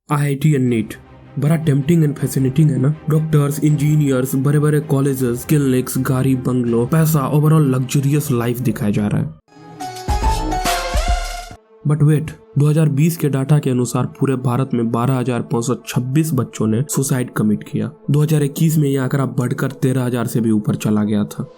IIT and NEET बड़ा tempting and fascinating है ना। डॉक्टर्स, इंजीनियर्स, बड़े बड़े कॉलेजेस, क्लिनिक्स, गाड़ी, बंगलो, पैसा, ओवरऑल लग्जरियस लाइफ दिखाया जा रहा है। बट वेट, 2020 के डाटा के अनुसार पूरे भारत में 12,526 बच्चों ने सुसाइड कमिट किया। 2021 में यह आंकड़ा बढ़कर 13,000 से भी ऊपर चला गया था।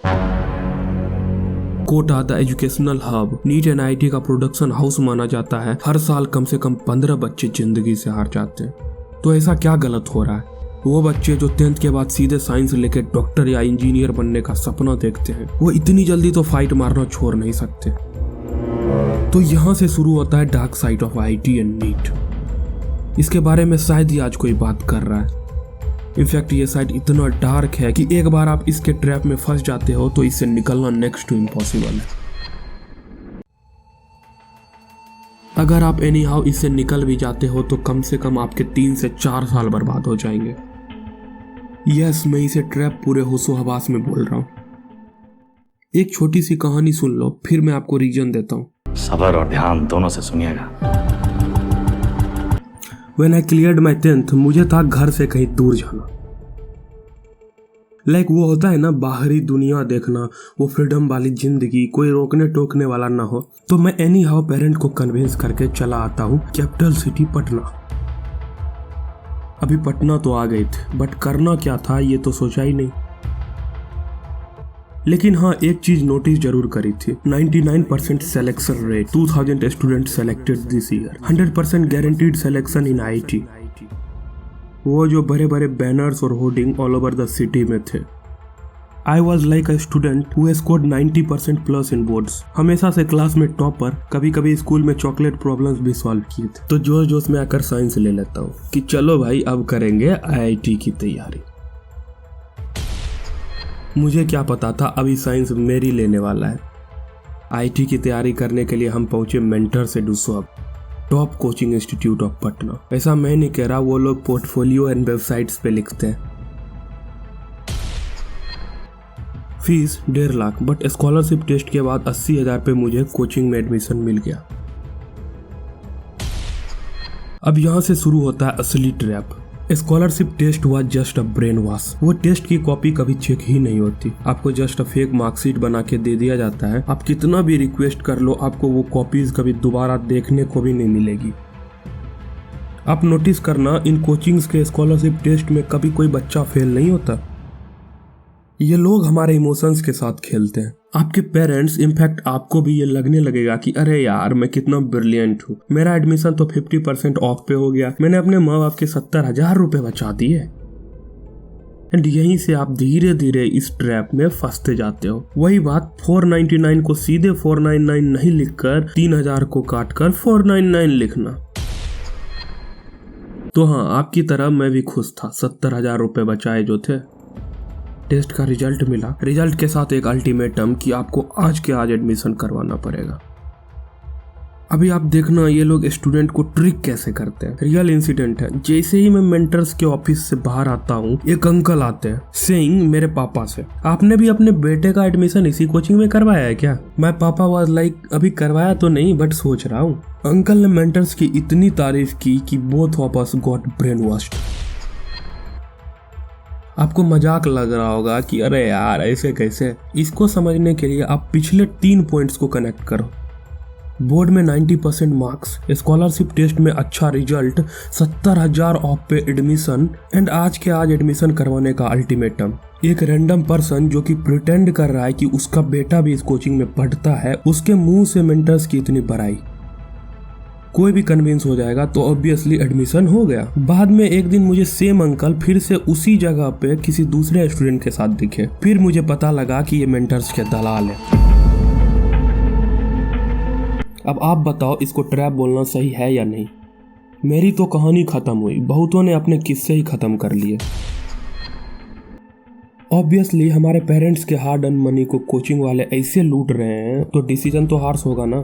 Kota the educational hub NEET and IIT का प्रोडक्शन हाउस माना जाता है। हर साल कम से कम 15 बच्चे जिंदगी से हार जाते हैं। तो ऐसा क्या गलत हो रहा है? वो बच्चे जो 10th के बाद सीधे साइंस लेके डॉक्टर या इंजीनियर बनने का सपना देखते हैं, वो इतनी जल्दी तो फाइट मारना छोड़ नहीं सकते। तो यहाँ से शुरू होता है dark side of IIT and NEET. इसके बारे में शायद ही आज कोई बात कर रहा है। इनफैक्ट ये साइड इतना डार्क है कि एक बार आप इसके ट्रैप में फंस जाते हो तो इससे निकलना नेक्स्ट टू इम्पॉसिबल है। अगर आप एनी हाउ इससे निकल भी जाते हो तो कम से कम आपके 3 से 4 साल बर्बाद हो जाएंगे। यस, मैं इसे ट्रैप पूरे होशो हवास में बोल रहा हूँ। एक छोटी सी कहानी सुन लो, फिर मैं आपको रीजन देता हूँ। सब्र और ध्यान दोनों से सुनिएगा। When I cleared my 10th, मुझे था घर से कहीं दूर जाना। वो होता है ना, बाहरी दुनिया देखना, वो फ्रीडम वाली जिंदगी, कोई रोकने टोकने वाला ना हो। तो मैं एनी हाउ पेरेंट को कन्विंस करके चला आता हूँ कैपिटल सिटी पटना। अभी पटना तो आ गई थी, बट करना क्या था ये तो सोचा ही नहीं। लेकिन हाँ, एक चीज नोटिस जरूर करी थी। 99% selection rate, 2000 student selected this year, 100% guaranteed selection in IIT। वो जो बड़े बड़े बैनर्स और hoarding all over the city में थे। I was like a student who scored 90% plus in boards. हमेशा से क्लास में टॉपर, कभी कभी स्कूल में चॉकलेट प्रॉब्लम्स भी सॉल्व किए थे। तो जोश जोश में आकर साइंस ले लेता हूँ कि चलो भाई अब करेंगे IIT की तैयारी। मुझे क्या पता था अभी साइंस मेरी लेने वाला है। IIT की तैयारी करने के लिए हम पहुंचे मेंटर से डूसॉब, top coaching institute of Patna. ऐसा मैं नहीं कह रहा, वो लोग पोर्टफोलियो एंड वेबसाइट्स पे लिखते हैं। Fees 1.5 lakh, but scholarship test के बाद 80,000 पे मुझे कोचिंग में एडमिशन मिल गया। अब यहाँ से शुरू होता है असली ट्रैप। स्कॉलरशिप टेस्ट हुआ जस्ट अ ब्रेन वॉश। वो टेस्ट की कॉपी कभी चेक ही नहीं होती। आपको जस्ट अ फेक मार्कशीट बना के दे दिया जाता है। आप कितना भी रिक्वेस्ट कर लो, आपको वो कॉपीज कभी दोबारा देखने को भी नहीं मिलेगी। आप नोटिस करना, इन कोचिंग्स के स्कॉलरशिप टेस्ट में कभी कोई बच्चा फेल नहीं होता। ये लोग हमारे इमोशंस के साथ खेलते हैं। आपके पेरेंट्स, इनफैक्ट आपको भी ये लगने लगेगा कि अरे यार मैं कितना ब्रिलियंट हूँ, मेरा एडमिशन तो 50% ऑफ पे हो गया, मैंने अपने माँ बाप के 70,000 रुपए बचा दिए। एंड यहीं से आप धीरे धीरे इस ट्रैप में फंसते जाते हो। वही बात, 499 को सीधे 499 नहीं लिखकर 3,000 को काटकर 499 लिखना। तो हाँ, आपकी तरह मैं भी खुश था। 70,000 रुपए बचाए जो थे। टेस्ट का रिजल्ट मिला, रिजल्ट के साथ एक अल्टीमेटम कि आपको आज के आज एडमिशन करवाना पड़ेगा। अभी आप देखना ये लोग स्टूडेंट को ट्रिक कैसे करते हैं। रियल इंसिडेंट है। जैसे ही मैं मेंटर्स के ऑफिस से बाहर आता हूँ, एक अंकल आते हैं सेइंग मेरे पापा से, आपने भी अपने बेटे का एडमिशन इसी कोचिंग में करवाया है क्या? मैं पापा वाज लाइक, अभी करवाया तो नहीं बट सोच रहा हूँ। अंकल ने मेंटर्स की इतनी तारीफ की कि both of us got brain washed. आपको मजाक लग रहा होगा कि अरे यार ऐसे कैसे। इसको समझने के लिए आप पिछले 3 पॉइंट्स को कनेक्ट करो। बोर्ड में 90% मार्क्स, स्कॉलरशिप टेस्ट में अच्छा रिजल्ट, 70,000 ऑफ पे एडमिशन, एंड आज के आज एडमिशन करवाने का अल्टीमेटम। एक रैंडम पर्सन जो कि प्रिटेंड कर रहा है कि उसका बेटा भी इस कोचिंग में पढ़ता है, उसके मुंह से मेंटर्स की इतनी बड़ाई। कोई भी कन्विंस हो जाएगा तो ऑब्वियसली एडमिशन हो गया। बाद में एक दिन मुझे सेम अंकल फिर से उसी जगह पे किसी दूसरे स्टूडेंट के साथ दिखे। फिर मुझे पता लगा कि ये मेंटर्स के दलाल है। अब आप बताओ इसको ट्रैप बोलना सही है या नहीं? मेरी तो कहानी खत्म हुई, बहुतों ने अपने किस्से ही खत्म कर लिए। ऑब्वियसली हमारे पेरेंट्स के हार्ड अर्न मनी को कोचिंग वाले ऐसे लूट रहे हैं तो डिसीजन तो हार्श होगा ना।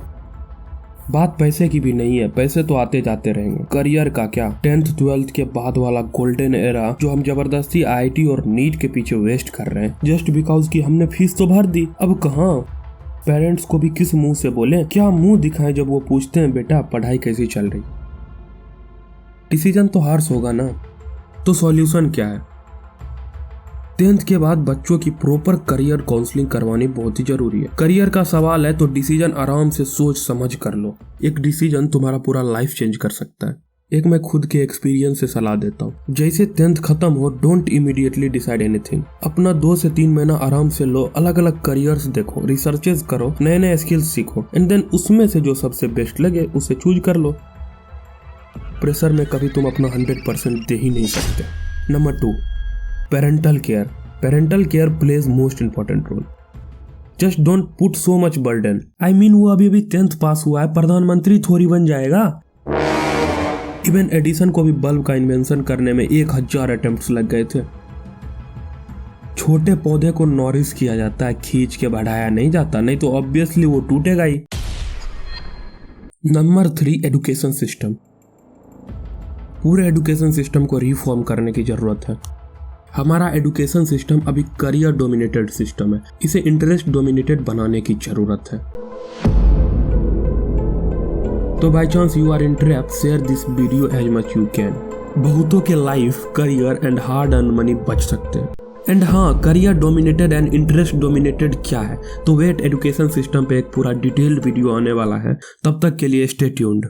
बात पैसे की भी नहीं है, पैसे तो आते जाते रहेंगे। करियर का क्या, 10th 12th के बाद वाला गोल्डन एरा जो हम जबरदस्ती IIT और नीट के पीछे वेस्ट कर रहे हैं जस्ट बिकॉज कि हमने फीस तो भर दी। अब कहाँ? पेरेंट्स को भी किस मुंह से बोले, क्या मुंह दिखाएं जब वो पूछते हैं बेटा पढ़ाई कैसी चल रही। डिसीजन तो हार्श होगा ना। तो सॉल्यूशन क्या है? 10th के बाद बच्चों की प्रॉपर करियर काउंसलिंग करवानी बहुत ही जरूरी है। करियर का सवाल है तो डिसीजन आराम से सोच समझ कर लो। एक डिसीजन तुम्हारा पूरा लाइफ चेंज कर सकता है। एक मैं खुद के एक्सपीरियंस से सलाह देता हूँ। जैसे 10th खत्म हो, डोंट इमीडिएटली डिसाइड एनीथिंग। अपना 2 से 3 महीना आराम से लो, अलग अलग करियर्स देखो, रिसर्चेस करो, नए नए स्किल्स सीखो, एंड देन उसमें से जो सबसे बेस्ट लगे उसे चूज कर लो। प्रेशर में कभी तुम अपना 100% दे ही नहीं सकते। Number 2, parental care. Parental care plays most important role. Just don't put so much burden. I mean वो अभी 10th पास हुआ है, प्रधानमंत्री थोड़ी बन जाएगा। इवन एडिसन को भी बल्ब का इन्वेंशन करने में 1000 अटेम्प्ट्स लग गए थे। छोटे पौधे को नॉरिश किया जाता है, खींच के बढ़ाया नहीं जाता, नहीं तो ऑब्वियसली वो टूटेगा ही। Number 3, education system. पूरे एजुकेशन सिस्टम को रिफॉर्म करने की जरूरत है। हमारा एजुकेशन सिस्टम अभी करियर डोमिनेटेड सिस्टम है, इसे इंटरेस्ट डोमिनेटेड बनाने की जरूरत है। तो by chance you are in trap, share this video as much you can. बहुतों के life, career and hard earn money बच सकते हैं। एंड हाँ, career dominated and interest dominated क्या है, तो वेट, एजुकेशन सिस्टम पे एक पूरा डिटेल्ड वीडियो आने वाला है। तब तक के लिए stay tuned.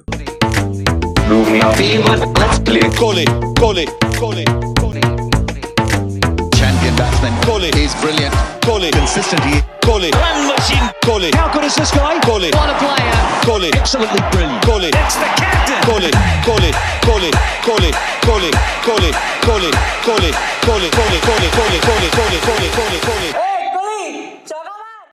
Champion batsman. He's brilliant. Consistent. Run machine. How good is this guy? What a player. Absolutely brilliant. It's the captain. Call it.